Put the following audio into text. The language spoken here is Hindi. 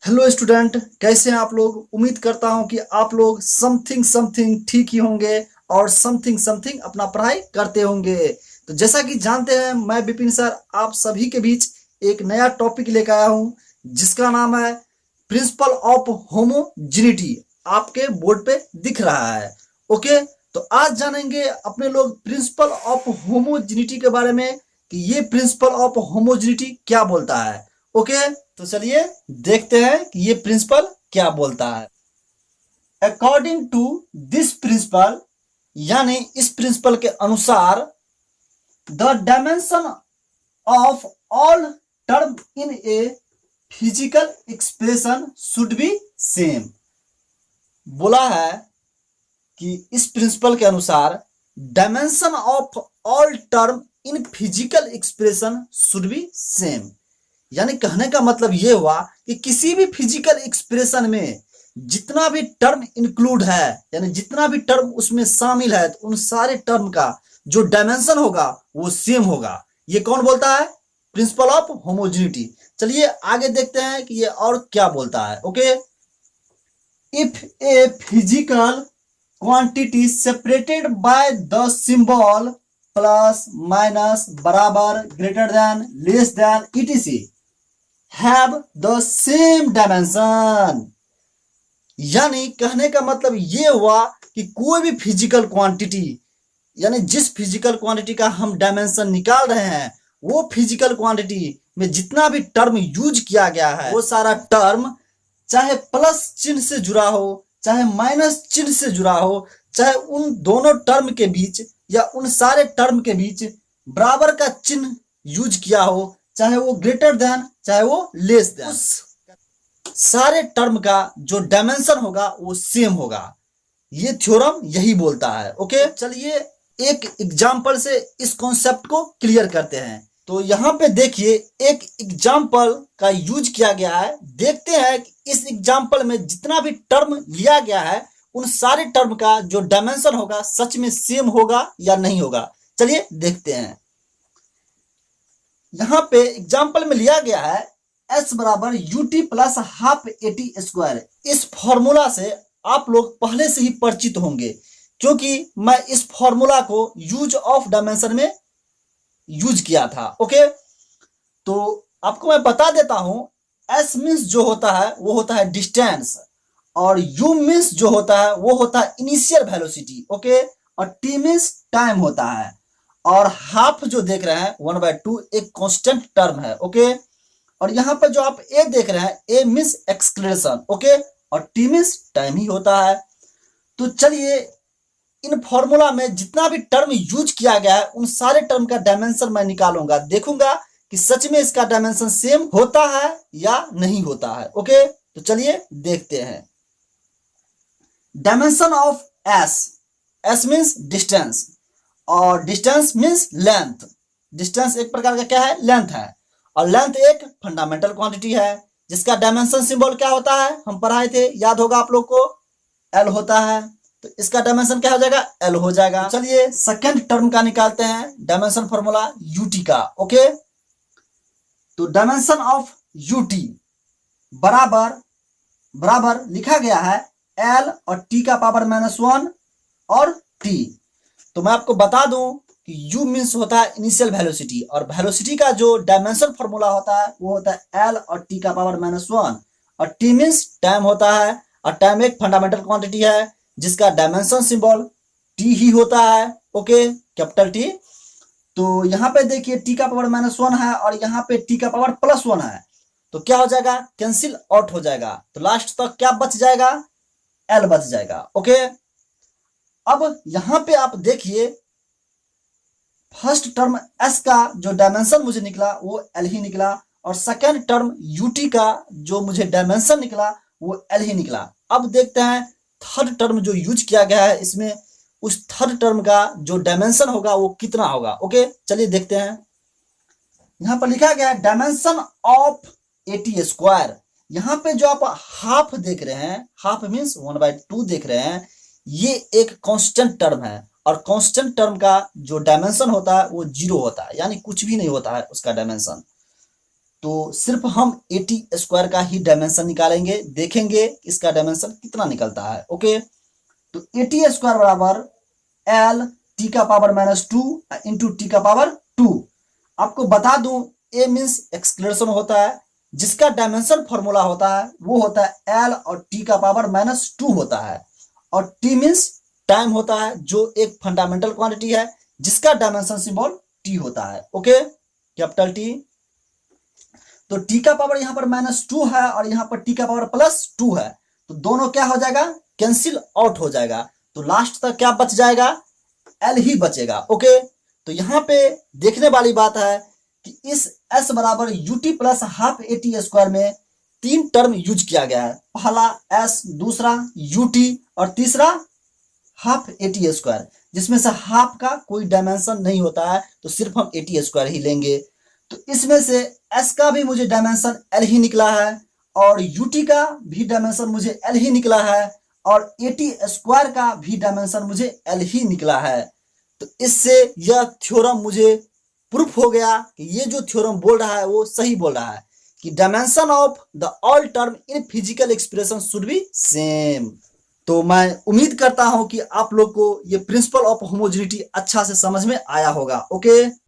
हेलो स्टूडेंट, कैसे हैं आप लोग। उम्मीद करता हूं कि आप लोग समथिंग समथिंग ठीक ही होंगे और समथिंग समथिंग अपना पढ़ाई करते होंगे। तो जैसा कि जानते हैं, मैं विपिन सर आप सभी के बीच एक नया टॉपिक लेकर आया हूं जिसका नाम है प्रिंसिपल ऑफ होमोजेनिटी। आपके बोर्ड पे दिख रहा है। ओके, तो आज जानेंगे अपने लोग प्रिंसिपल ऑफ होमोजेनिटी के बारे में कि ये प्रिंसिपल ऑफ होमोजेनिटी क्या बोलता है। ओके, तो चलिए देखते हैं कि ये प्रिंसिपल क्या बोलता है। अकॉर्डिंग टू दिस प्रिंसिपल, यानी इस प्रिंसिपल के अनुसार, the dimension of all term in a physical expression should be same. बोला है कि इस प्रिंसिपल के अनुसार dimension of all term in physical expression should be same. यानी कहने का मतलब ये हुआ कि किसी भी फिजिकल एक्सप्रेशन में जितना भी टर्म इंक्लूड है, यानी जितना भी टर्म उसमें शामिल है, तो उन सारे टर्म का जो डायमेंशन होगा वो सेम होगा। ये कौन बोलता है? Principle of homogeneity. चलिए आगे देखते हैं कि ये और क्या बोलता है। Okay, if a physical quantity separated by the symbol plus minus बराबर greater than less than etc have the same dimension। यानी कहने का मतलब ये हुआ कि कोई भी फिजिकल क्वांटिटी, यानी जिस फिजिकल क्वांटिटी का हम डायमेंशन निकाल रहे हैं, वो फिजिकल क्वांटिटी में जितना भी टर्म यूज किया गया है, वो सारा टर्म चाहे प्लस चिन्ह से जुड़ा हो, चाहे माइनस चिन्ह से जुड़ा हो, चाहे उन दोनों टर्म के बीच या उन सारे टर्म के बीच बराबर का चिन्ह यूज किया हो, चाहे वो ग्रेटर देन चाहे वो लेस देन, उस सारे टर्म का जो डायमेंशन होगा वो सेम होगा। ये थ्योरम यही बोलता है। ओके, चलिए एक एग्जांपल से इस कॉन्सेप्ट को क्लियर करते हैं। तो यहाँ पे देखिए एक एग्जांपल का यूज किया गया है। देखते हैं कि इस एग्जांपल में जितना भी टर्म लिया गया है, उन सारे टर्म का जो डायमेंशन होगा सच में सेम होगा या नहीं होगा। चलिए देखते हैं। यहाँ पे एग्जाम्पल में लिया गया है s बराबर ut plus half eighty square. इस फॉर्मूला से आप लोग पहले से ही परिचित होंगे, क्योंकि मैं इस फॉर्मूला को यूज ऑफ डायमेंशन में यूज किया था। ओके, तो आपको मैं बता देता हूं, s मीन्स जो होता है वो होता है डिस्टेंस, और u मीन्स जो होता है वो होता है इनिशियल वेलोसिटी। ओके, और t मीन्स टाइम होता है, और हाफ जो देख रहे हैं 1/2 एक कांस्टेंट टर्म है। ओके, और यहाँ पर जो आप ए देख रहे हैं, ए मीन्स एक्सक्लेरेशन। ओके, और टी मीन्स टाइम ही होता है। तो चलिए इन फॉर्मूला में जितना भी टर्म यूज किया गया है, उन सारे टर्म का डायमेंशन मैं निकालूंगा, देखूंगा कि सच में इसका डायमेंशन सेम होता है या नहीं होता है। ओके, तो चलिए देखते हैं। Dimension of S, S means distance और डिस्टेंस मीन्स लेंथ। डिस्टेंस एक प्रकार का क्या है? लेंथ है, और लेंथ एक फंडामेंटल क्वांटिटी है जिसका डायमेंशन सिंबल क्या होता है, हम पढ़ाए थे, याद होगा आप लोग को, एल होता है। तो इसका डायमेंशन क्या हो जाएगा? एल हो जाएगा। चलिए सेकेंड टर्म का निकालते हैं डायमेंशन फॉर्मूला यूटी का। ओके, तो डायमेंशन ऑफ यूटी बराबर बराबर लिखा गया है एल और टी का पावर -1 और टी। तो मैं आपको बता दूं कि u मीन्स होता है इनिशियल वेलोसिटी, और वेलोसिटी का जो डायमेंशन फॉर्मूला होता है वो होता है l और t का पावर -1, और t मीन्स टाइम होता है, और टाइम एक फंडामेंटल क्वांटिटी है जिसका डायमेंशन सिंबल t ही होता है। Okay, capital T। तो यहाँ पे देखिए t का पावर -1 है और यहाँ पे t का पावर +1 है, तो क्या हो जाएगा? कैंसिल आउट हो जाएगा। तो लास्ट तक क्या बच जाएगा? l बच जाएगा। ओके, अब यहां पे आप देखिए फर्स्ट टर्म s का जो डायमेंशन मुझे निकला वो l ही निकला, और सेकेंड टर्म ut का जो मुझे डायमेंशन निकला वो l ही निकला। अब देखते हैं थर्ड टर्म जो यूज किया गया है इसमें, उस थर्ड टर्म का जो डायमेंशन होगा वो कितना होगा। ओके, चलिए देखते हैं। यहां पर लिखा गया है डायमेंशन ऑफ एटी स्क्वायर। यहाँ पे जो आप हाफ देख रहे हैं, हाफ मीन्स 1/2 देख रहे हैं, ये एक कांस्टेंट टर्म है, और कांस्टेंट टर्म का जो डायमेंशन होता है वो 0 होता है, यानी कुछ भी नहीं होता है उसका डायमेंशन। तो सिर्फ हम एटी स्क्वायर का ही डायमेंशन निकालेंगे, देखेंगे इसका डायमेंशन कितना निकलता है। ओके, तो एटी स्क्वायर बराबर एल टी का पावर -2 इंटू टी का पावर 2। आपको बता दूं ए मीन्स एक्सक्लेरेशन होता है, जिसका डायमेंशन फॉर्मूला होता है वो होता है एल और टी का पावर -2 होता है, और टी मीन्स टाइम होता है, जो एक फंडामेंटल क्वांटिटी है जिसका डायमेंशन सिंबल टी होता है। Okay, capital T. तो टी का पावर यहाँ पर -2 है और यहाँ पर टी का पावर +2 है, तो दोनों क्या हो जाएगा, कैंसिल आउट हो जाएगा। तो लास्ट तक क्या बच जाएगा, एल ही बचेगा। ओके, तो यहाँ पे देखने वाली बात है कि इस एस बराबर UT plus half eighty square में 3 टर्म यूज किया गया है। पहला एस, दूसरा यूटी और तीसरा हाफ एटी स्क्वायर, जिसमें से हाफ का कोई डायमेंशन नहीं होता है, तो सिर्फ हम एटी स्क्वायर ही लेंगे। तो इसमें से एस का भी मुझे डायमेंशन एल ही निकला है, और यूटी का भी डायमेंशन मुझे एल ही निकला है, और एटी स्क्वायर का भी डायमेंशन मुझे एल ही निकला है। तो इससे यह थ्योरम मुझे प्रूफ हो गया कि ये जो थ्योरम बोल रहा है वो सही बोल रहा है कि dimension of the all term in physical expression should be same. तो मैं उम्मीद करता हूं कि आप लोग को ये प्रिंसिपल ऑफ होमोजेनिटी अच्छा से समझ में आया होगा। ओके।